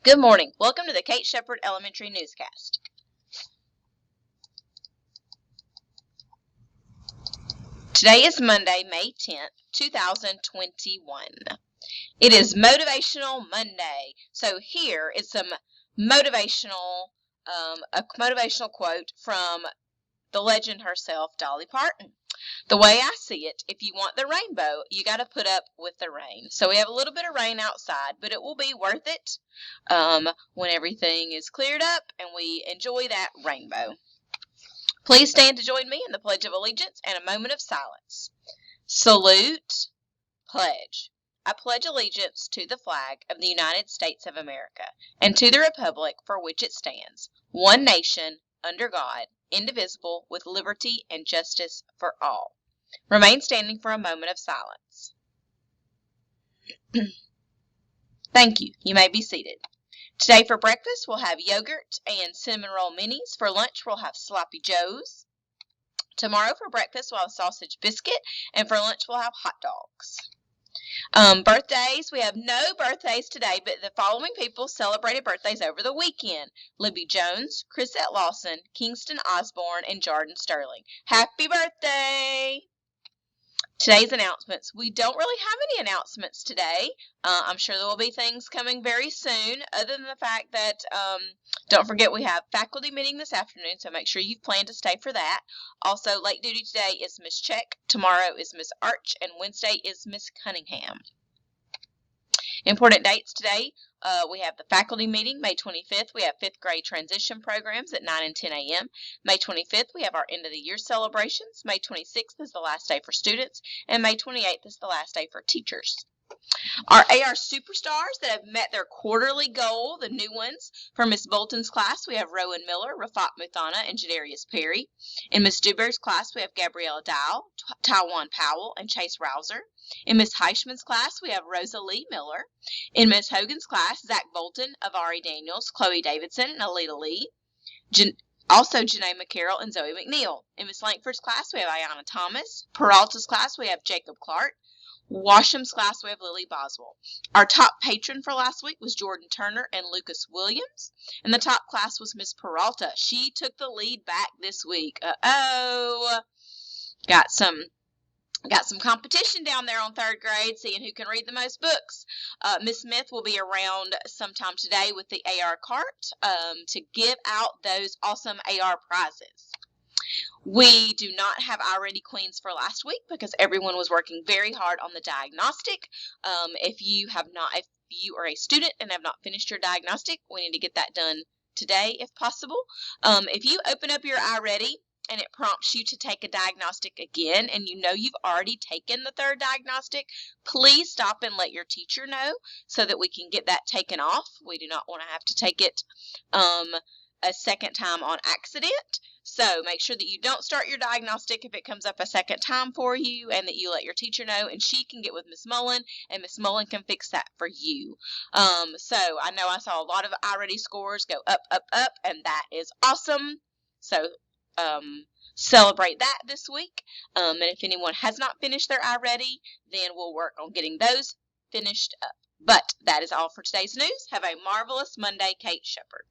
Good morning. Welcome to the Kate Shepherd Elementary Newscast. Today is Monday, May 10th, 2021. It is Motivational Monday. So here is some motivational quote from the legend herself, Dolly Parton. The way I see it, if you want the rainbow, you got to put up with the rain. So we have a little bit of rain outside, but it will be worth it when everything is cleared up and we enjoy that rainbow. Please stand to join me in the Pledge of Allegiance and a moment of silence. Salute, pledge. I pledge allegiance to the flag of the United States of America and to the republic for which it stands, one nation, under God, indivisible, with liberty and justice for all. Remain standing for a moment of silence. Thank you. You may be seated. Today for breakfast, we'll have yogurt and cinnamon roll minis. For lunch, we'll have sloppy joes. Tomorrow for breakfast, we'll have sausage biscuit, and for lunch, we'll have hot dogs. Birthdays, we have no birthdays today, but the following people celebrated birthdays over the weekend. Libby Jones, Chrisette Lawson, Kingston Osborne, and Jordan Sterling. Happy birthday! Today's announcements. We don't really have any announcements today. I'm sure there will be things coming very soon, other than the fact that don't forget we have faculty meeting this afternoon, so make sure you've planned to stay for that. Also, late duty today is Miss Check, tomorrow is Miss Arch, and Wednesday is Miss Cunningham. Important dates today. We have the faculty meeting, May 25th. We have 5th grade transition programs at 9 and 10 a.m. May 25th, we have our end of the year celebrations. May 26th is the last day for students, and May 28th is the last day for teachers. Our AR superstars that have met their quarterly goal, the new ones. For Miss Bolton's class, we have Rowan Miller, Rafat Muthana, and Jadarius Perry. In Miss Dewberry's class, we have Gabriella Dow, Taiwan Powell, and Chase Rouser. In Miss Heichman's class, we have Rosa Lee Miller. In Miss Hogan's class, Zach Bolton, Avari Daniels, Chloe Davidson, and Alita Lee. Also, Janae McCarroll and Zoe McNeil. In Miss Lankford's class, we have Ayanna Thomas. Peralta's class, we have Jacob Clark. Washam's class, we have Lily Boswell. Our top patron for last week was Jordan Turner and Lucas Williams. And the top class was Miss Peralta. She took the lead back this week. Got some competition down there on 3rd grade, seeing who can read the most books. Miss Smith will be around sometime today with the AR cart to give out those awesome AR prizes. We do not have our Ready Queens for last week because everyone was working very hard on the diagnostic. If you are a student and have not finished your diagnostic, we need to get that done today if possible. If you open up your iReady and it prompts you to take a diagnostic again, and you know you've already taken the 3rd diagnostic, please stop and let your teacher know so that we can get that taken off. We do not want to have to take it a second time on accident. So make sure that you don't start your diagnostic if it comes up a second time for you, and that you let your teacher know, and she can get with Miss Mullen, and Miss Mullen can fix that for you. So I know I saw a lot of iReady scores go up, up, up, and that is awesome. So celebrate that this week. And if anyone has not finished their iReady, then we'll work on getting those finished up. But that is all for today's news. Have a marvelous Monday, Kate Shepherd.